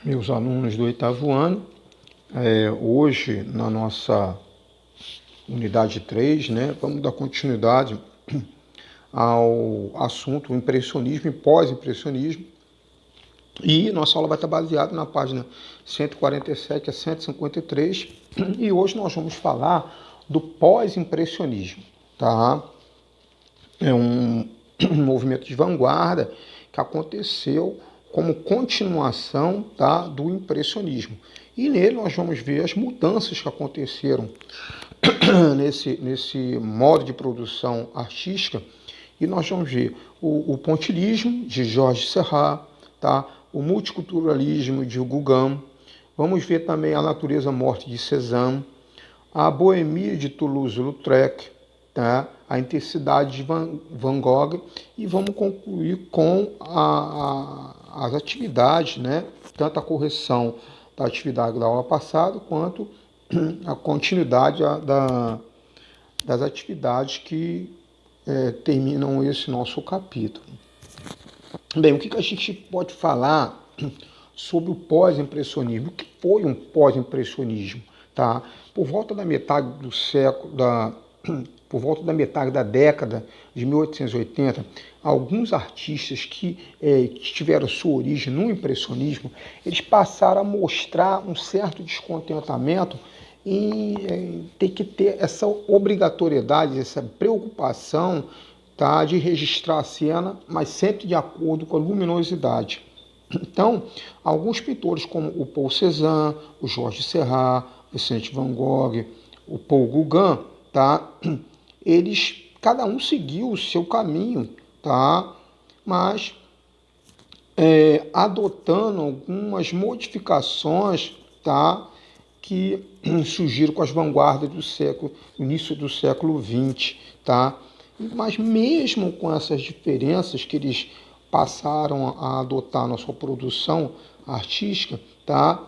meus alunos do oitavo ano. Hoje, na nossa unidade 3, né, vamos dar continuidade ao assunto impressionismo e pós-impressionismo. E nossa aula vai estar baseada na página 147 a 153. E hoje nós vamos falar do pós-impressionismo, tá? É um movimento de vanguarda que aconteceu como continuação, tá, do impressionismo. E nele nós vamos ver as mudanças que aconteceram nesse modo de produção artística. E nós vamos ver o pontilhismo de Georges Seurat, tá? O multiculturalismo de Gauguin. Vamos ver também a natureza-morte de Cézanne, a boemia de Toulouse-Lautrec, tá? A intensidade de Van Gogh, e vamos concluir com as atividades, né? Tanto a correção da atividade da aula passada, quanto a continuidade das atividades que terminam esse nosso capítulo. Bem, o que a gente pode falar sobre o pós-impressionismo? O que foi um pós-impressionismo? Tá? Por volta da metade do século, por volta da metade da década de 1880, alguns artistas que tiveram sua origem no impressionismo, eles passaram a mostrar um certo descontentamento em ter que ter essa obrigatoriedade, essa preocupação, tá, de registrar a cena, mas sempre de acordo com a luminosidade. Então, alguns pintores como o Paul Cézanne, o Georges Seurat, Vicente Van Gogh, o Paul Gauguin, tá, eles, cada um seguiu o seu caminho, tá, mas adotando algumas modificações, tá, que surgiram com as vanguardas do século, início do século XX, tá? Mas mesmo com essas diferenças que eles passaram a adotar na sua produção artística, tá?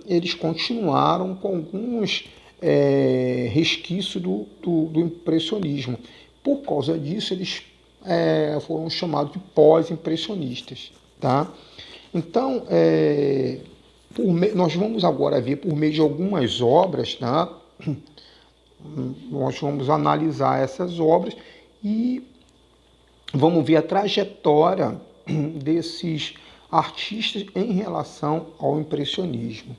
Eles continuaram com alguns resquícios do impressionismo. Por causa disso, eles foram chamados de pós-impressionistas, tá? Então, nós vamos agora ver, por meio de algumas obras, tá? Nós vamos analisar essas obras e vamos ver a trajetória desses artistas em relação ao impressionismo.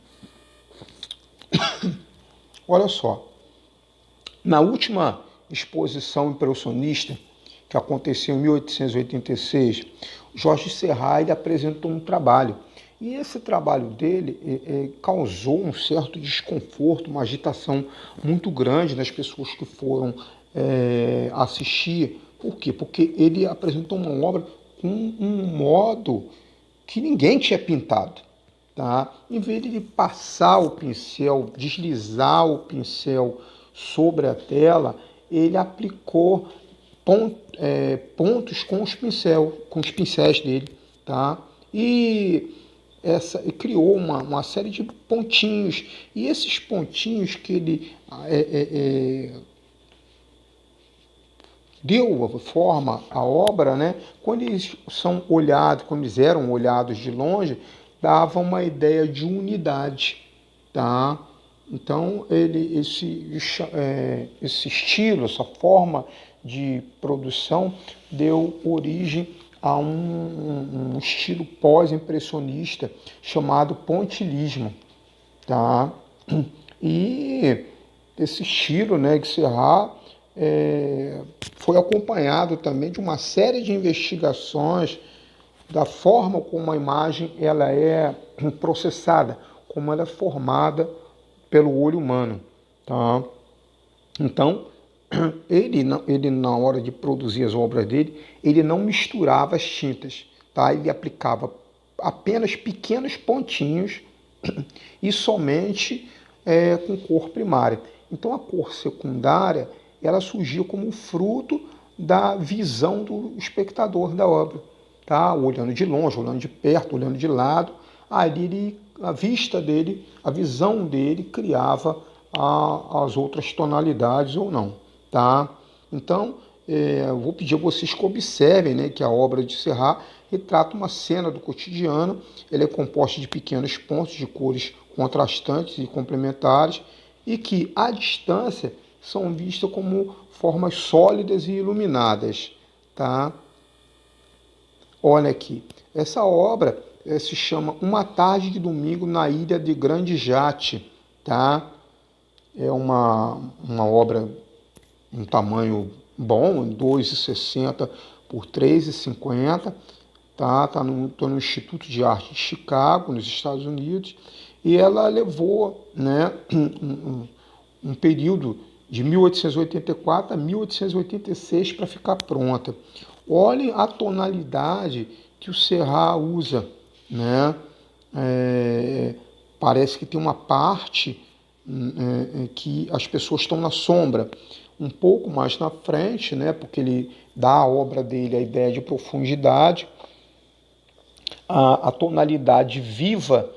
Olha só, na última exposição impressionista, que aconteceu em 1886, Georges Seurat apresentou um trabalho. E esse trabalho dele causou um certo desconforto, uma agitação muito grande nas pessoas que foram assistir. Por quê? Porque ele apresentou uma obra com um modo que ninguém tinha pintado. Tá? Em vez de passar o pincel, deslizar o pincel sobre a tela, ele aplicou pontos com os pincéis dele. Tá? E criou uma série de pontinhos, e esses pontinhos que ele deu forma à obra, né, quando eles são olhados, quando eles eram olhados de longe, dava uma ideia de unidade, tá? Então esse estilo, essa forma de produção deu origem a um estilo pós-impressionista chamado pontilhismo, tá? E esse estilo, né, de Seurat, foi acompanhado também de uma série de investigações da forma como a imagem ela é processada, como ela é formada pelo olho humano, tá? Então, ele na hora de produzir as obras dele, ele não misturava as tintas, tá? Ele aplicava apenas pequenos pontinhos e somente com cor primária. Então, a cor secundária, ela surgiu como fruto da visão do espectador da obra, tá? Olhando de longe, olhando de perto, olhando de lado, ali a vista dele, a visão dele criava as outras tonalidades ou não, tá? Então, eu vou pedir a vocês que observem, né, que a obra de Seurat retrata uma cena do cotidiano. Ele é composto de pequenos pontos de cores contrastantes e complementares e que, à distância, são vistas como formas sólidas e iluminadas, tá? Olha aqui, essa obra se chama Uma Tarde de Domingo na Ilha de Grande Jatte, tá? É uma obra um tamanho bom, 2,60 por 3,50, tá? Tô no Instituto de Arte de Chicago, nos Estados Unidos, e ela levou, né, um período de 1884 a 1886 para ficar pronta. Olhem a tonalidade que o Serra usa, né? Parece que tem uma parte que as pessoas estão na sombra, um pouco mais na frente, né? Porque ele dá à obra dele a ideia de profundidade. A tonalidade viva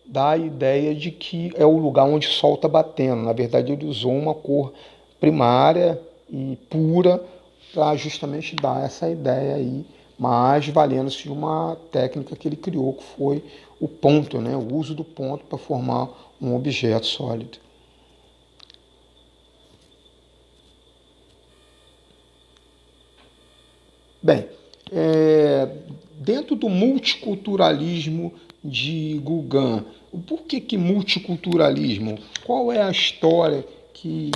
dá a ideia de que é o lugar onde o sol está batendo. Na verdade, ele usou uma cor primária e pura para justamente dar essa ideia aí, mas valendo-se de uma técnica que ele criou, que foi o ponto, né? O uso do ponto para formar um objeto sólido. Bem, dentro do multiculturalismo de Gauguin, por que multiculturalismo? Qual é a história que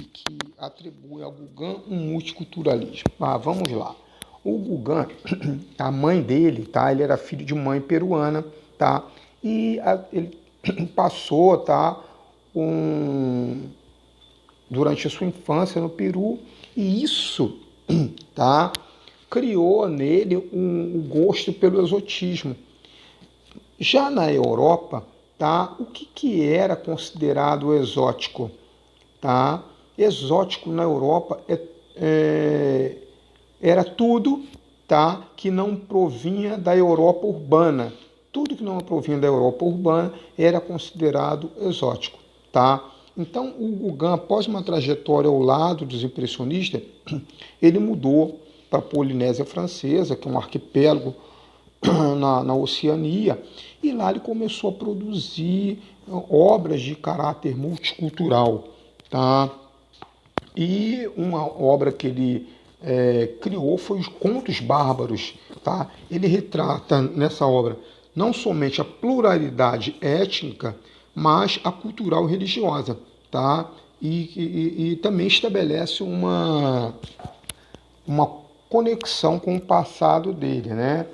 atribui a Gauguin um multiculturalismo? Vamos lá. O Gauguin, a mãe dele, tá? Ele era filho de mãe peruana, tá? E ele passou, tá? Durante a sua infância no Peru, e isso, tá? Criou nele um gosto pelo exotismo. Já na Europa, tá? O que era considerado exótico? Tá? Exótico na Europa era tudo, tá? Que não provinha da Europa urbana. Tudo que não provinha da Europa urbana era considerado exótico. Tá? Então, o Gauguin, após uma trajetória ao lado dos impressionistas, ele mudou para a Polinésia Francesa, que é um arquipélago na Oceania, e lá ele começou a produzir obras de caráter multicultural. Tá? E uma obra que ele criou foi os Contos Bárbaros. Tá? Ele retrata nessa obra não somente a pluralidade étnica, mas a cultural e religiosa. Tá? E também estabelece uma conexão com o passado dele, né?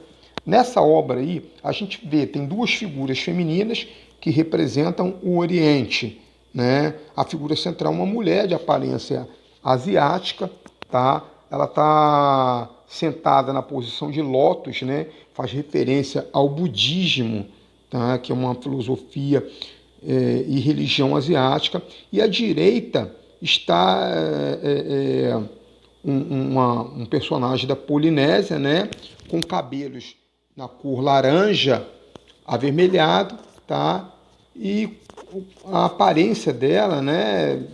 Nessa obra aí, a gente vê, tem duas figuras femininas que representam o Oriente, né? A figura central é uma mulher de aparência asiática, tá? Ela está sentada na posição de lótus, né? Faz referência ao budismo, tá? Que é uma filosofia e religião asiática. E à direita está um personagem da Polinésia, né? Com cabelos na cor laranja avermelhado, tá? E a aparência dela, né,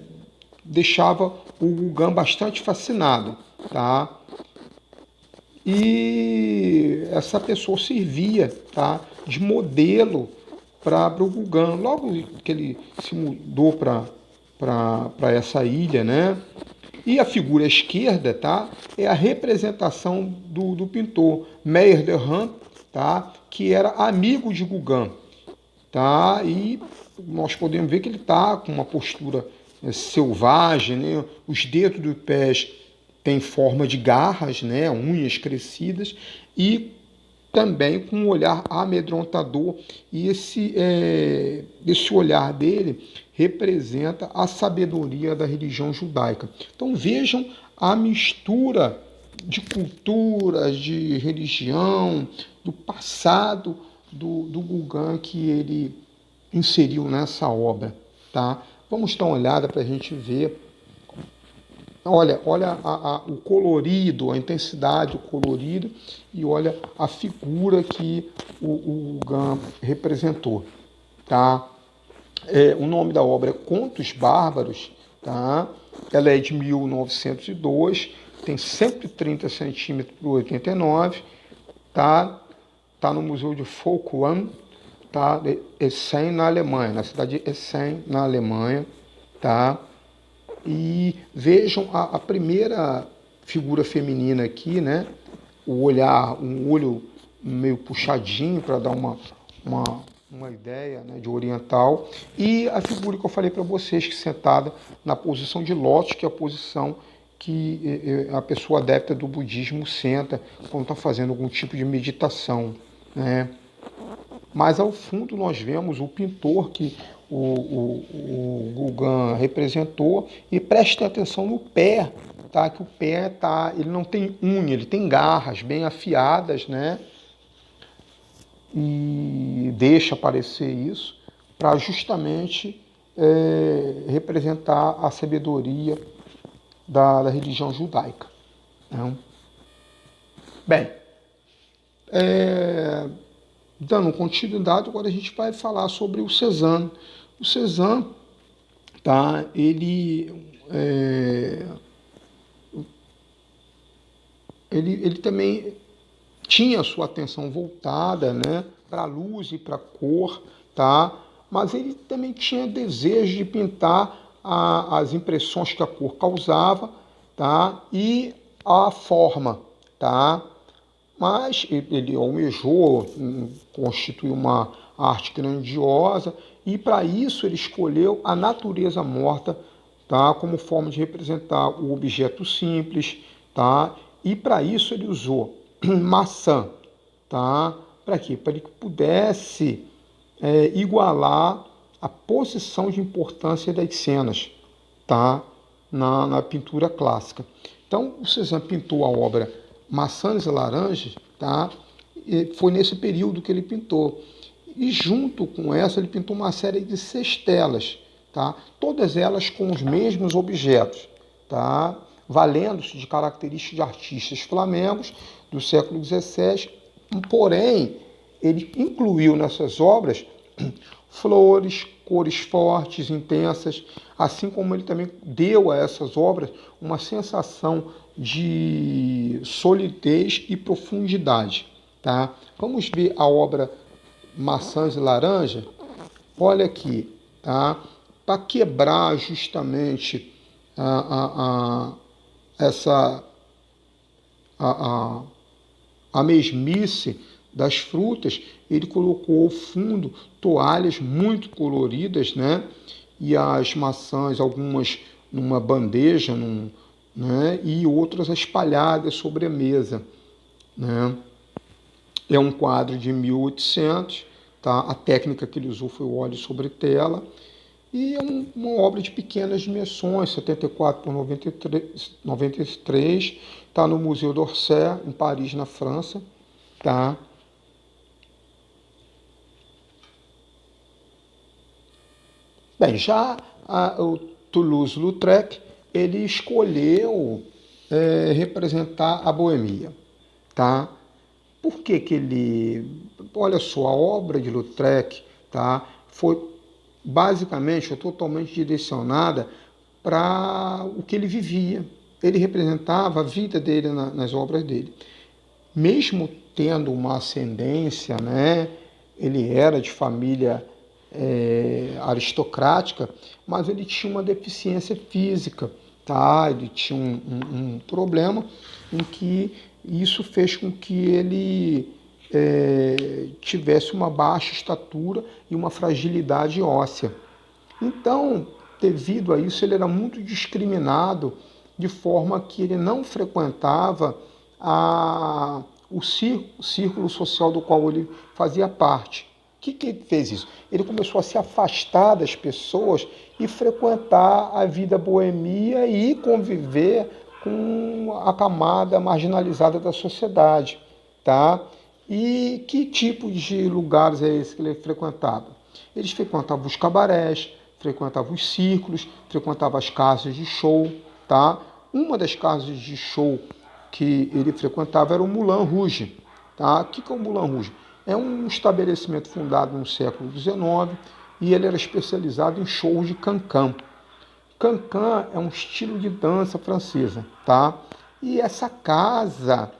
deixava o Gauguin bastante fascinado, tá? E essa pessoa servia, tá, de modelo para o Gauguin. Logo que ele se mudou para essa ilha, né? E a figura à esquerda, tá, é a representação do pintor Meyer de Haan, tá, que era amigo de Gauguin. Tá? E nós podemos ver que ele está com uma postura selvagem, né? Os dedos dos pés têm forma de garras, né? Unhas crescidas, e também com um olhar amedrontador. E esse olhar dele representa a sabedoria da religião judaica. Então vejam a mistura de culturas, de religião, do passado do Gauguin que ele inseriu nessa obra. Tá? Vamos dar uma olhada para a gente ver. Olha o colorido, a intensidade do colorido, e olha a figura que o Gauguin representou. Tá? O nome da obra é Contos Bárbaros. Tá? Ela é de 1902, tem 130 centímetros por 89. Tá? está no Museu de Folkwang, tá? De Essen, na Alemanha, na cidade de Essen, na Alemanha, tá? E vejam a primeira figura feminina aqui, né? O olhar, um olho meio puxadinho para dar uma ideia, né, de oriental. E a figura que eu falei para vocês, que sentada na posição de lótus, que é a posição que a pessoa adepta do budismo senta quando está fazendo algum tipo de meditação, né? Mas ao fundo nós vemos o pintor que o Gauguin representou, e prestem atenção no pé, tá? Que o pé ele não tem unha, ele tem garras bem afiadas, né? E deixa aparecer isso para justamente representar a sabedoria da religião judaica, né? Bem, dando continuidade, agora a gente vai falar sobre o Cézanne. O Cézanne, tá? Ele também tinha a sua atenção voltada, né, para a luz e para a cor, tá? Mas ele também tinha desejo de pintar as impressões que a cor causava, tá? E a forma, tá? Mas ele almejou constituir uma arte grandiosa, e para isso ele escolheu a natureza morta, tá, como forma de representar o objeto simples, tá? E para isso ele usou maçã, tá? Para quê? Para que pudesse igualar a posição de importância das cenas, tá? Na pintura clássica. Então, o Cézanne pintou a obra Maçãs e Laranjas, tá? E foi nesse período que ele pintou. E junto com essa, ele pintou uma série de sextelas, tá? Todas elas com os mesmos objetos, tá? Valendo-se de características de artistas flamengos do século XVII, porém, ele incluiu nessas obras flores, cores fortes, intensas, assim como ele também deu a essas obras uma sensação de solidez e profundidade, tá? Vamos ver a obra Maçãs e Laranja. Olha aqui, tá? Para quebrar justamente essa a mesmice das frutas, ele colocou ao fundo toalhas muito coloridas, né? E as maçãs, algumas numa bandeja, né? E outras espalhadas sobre a mesa, né? É um quadro de 1800, tá? A técnica que ele usou foi o óleo sobre tela, e é uma obra de pequenas dimensões, 74 por 93, está no Museu d'Orsay, em Paris, na França, tá? Bem, já o Toulouse-Lautrec, ele escolheu representar a boemia, tá? Por que que ele... Olha só, a obra de Lautrec, tá, foi basicamente ou totalmente direcionada para o que ele vivia. Ele representava a vida dele nas obras dele. Mesmo tendo uma ascendência, né, ele era de família aristocrática, mas ele tinha uma deficiência física, tá? Ele tinha um problema em que isso fez com que ele tivesse uma baixa estatura e uma fragilidade óssea. Então, devido a isso, ele era muito discriminado, de forma que ele não frequentava o círculo social do qual ele fazia parte. O que ele fez isso? Ele começou a se afastar das pessoas e frequentar a vida boêmia e conviver com a camada marginalizada da sociedade, tá? E que tipo de lugares é esse que ele frequentava? Eles frequentavam os cabarés, frequentavam os círculos, frequentavam as casas de show, tá? Uma das casas de show que ele frequentava era o Moulin Rouge, tá? O que é o Moulin Rouge? É um estabelecimento fundado no século XIX e ele era especializado em shows de cancan. Cancan é um estilo de dança francesa, tá? E essa casa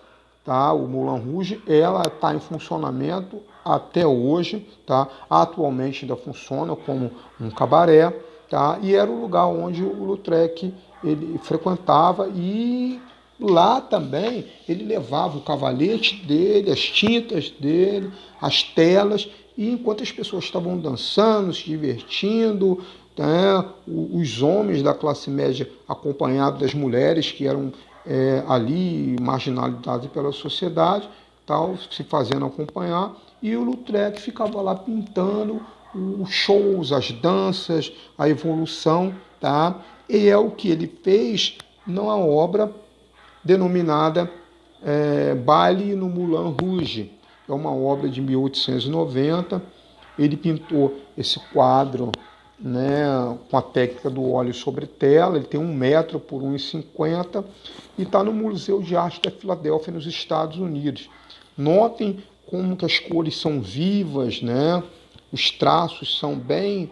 tá? O Moulin Rouge, ela está em funcionamento até hoje, tá? Atualmente ainda funciona como um cabaré, tá? E era o lugar onde o Lautrec ele frequentava, e lá também ele levava o cavalete dele, as tintas dele, as telas, e enquanto as pessoas estavam dançando, se divertindo, né, os homens da classe média acompanhados das mulheres que eram ali marginalizadas pela sociedade, tal, se fazendo acompanhar, e o Lautrec ficava lá pintando os shows, as danças, a evolução, tá? E é o que ele fez numa obra denominada Baile no Moulin Rouge. É uma obra de 1890. Ele pintou esse quadro, né, com a técnica do óleo sobre tela. Ele tem 1 metro por 1,50 e está no Museu de Arte da Filadélfia, nos Estados Unidos. Notem como que as cores são vivas, né? Os traços são bem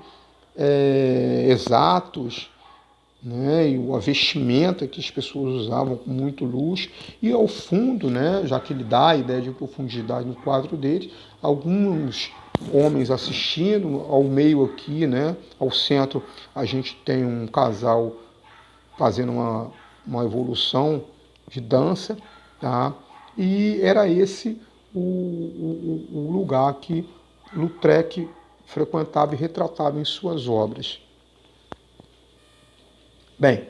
exatos, né, e a vestimenta que as pessoas usavam com muito luxo, e ao fundo, né, já que ele dá a ideia de profundidade no quadro dele, alguns homens assistindo, ao meio aqui, né, ao centro, a gente tem um casal fazendo uma evolução de dança, tá? E era esse o lugar que Lautrec frequentava e retratava em suas obras. Bem,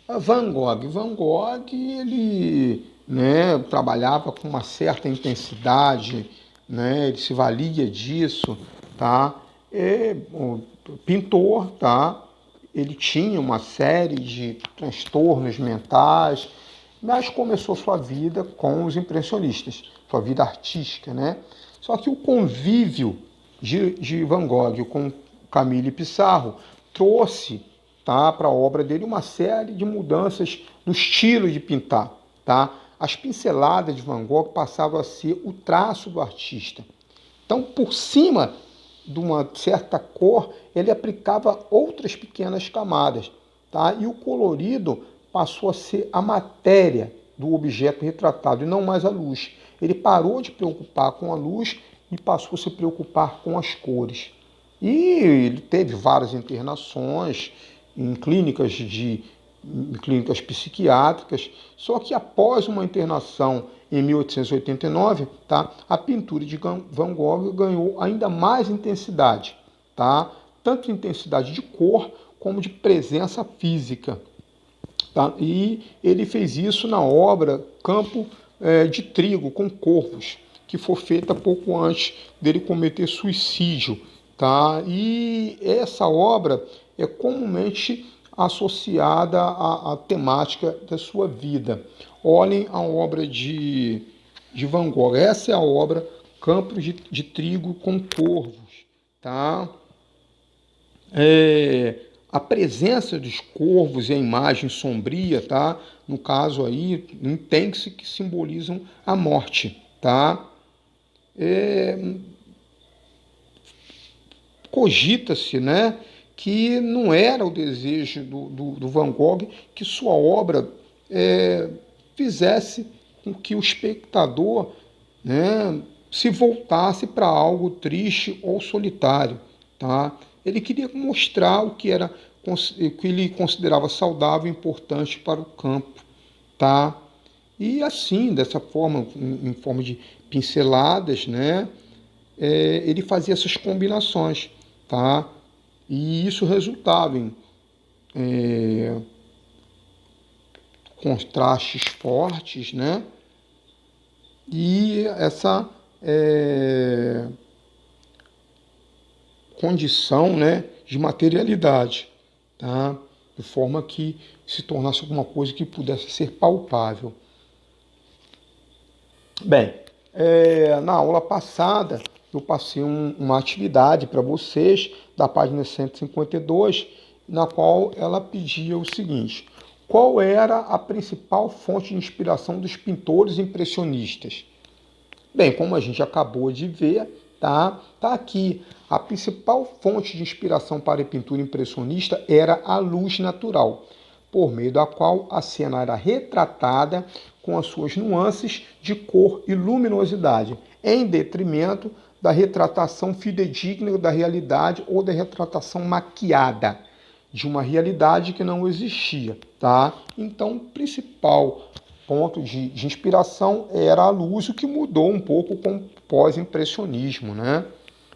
Van Gogh. Van Gogh, ele, né, trabalhava com uma certa intensidade, né, ele se valia disso, tá? O pintor, tá? Ele tinha uma série de transtornos mentais, mas começou sua vida com os impressionistas, sua vida artística, né? Só que o convívio de Van Gogh com Camille Pissarro trouxe, tá, para a obra dele uma série de mudanças no estilo de pintar, tá? As pinceladas de Van Gogh passavam a ser o traço do artista. Então, por cima de uma certa cor, ele aplicava outras pequenas camadas, tá? E o colorido passou a ser a matéria do objeto retratado e não mais a luz. Ele parou de preocupar com a luz e passou a se preocupar com as cores. E ele teve várias internações em clínicas psiquiátricas, só que após uma internação em 1889, tá, a pintura de Van Gogh ganhou ainda mais intensidade, tá? Tanto intensidade de cor como de presença física. Tá? E ele fez isso na obra Campo de Trigo com Corvos, que foi feita pouco antes dele cometer suicídio. Tá? E essa obra é comumente associada à temática da sua vida. Olhem a obra de Van Gogh. Essa é a obra Campos de Trigo com Corvos. Tá? A presença dos corvos e a imagem sombria, tá? No caso aí, entende-se que simbolizam a morte, tá? Cogita-se, né, que não era o desejo do Van Gogh que sua obra fizesse com que o espectador, né, se voltasse para algo triste ou solitário, tá? Ele queria mostrar o que ele considerava saudável e importante para o campo, tá? E assim, dessa forma, em forma de pinceladas, né, ele fazia essas combinações, tá? E isso resultava em contrastes fortes, né? E essa condição, né, de materialidade, tá? De forma que se tornasse alguma coisa que pudesse ser palpável. Bem, na aula passada eu passei uma atividade para vocês da página 152, na qual ela pedia o seguinte: qual era a principal fonte de inspiração dos pintores impressionistas? Bem, como a gente acabou de ver, tá aqui. A principal fonte de inspiração para a pintura impressionista era a luz natural, por meio da qual a cena era retratada com as suas nuances de cor e luminosidade, em detrimento da retratação fidedigna da realidade ou da retratação maquiada de uma realidade que não existia, tá? Então, o principal ponto de inspiração era a luz, o que mudou um pouco com o pós-impressionismo, né?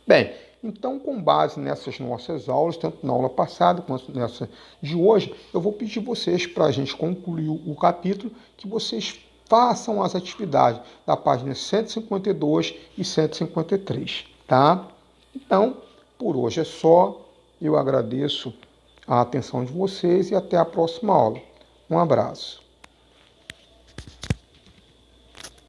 Bem, então, com base nessas nossas aulas, tanto na aula passada quanto nessa de hoje, eu vou pedir vocês, para a gente concluir o capítulo, que vocês façam as atividades da página 152 e 153, tá? Então, por hoje é só. Eu agradeço a atenção de vocês e até a próxima aula. Um abraço.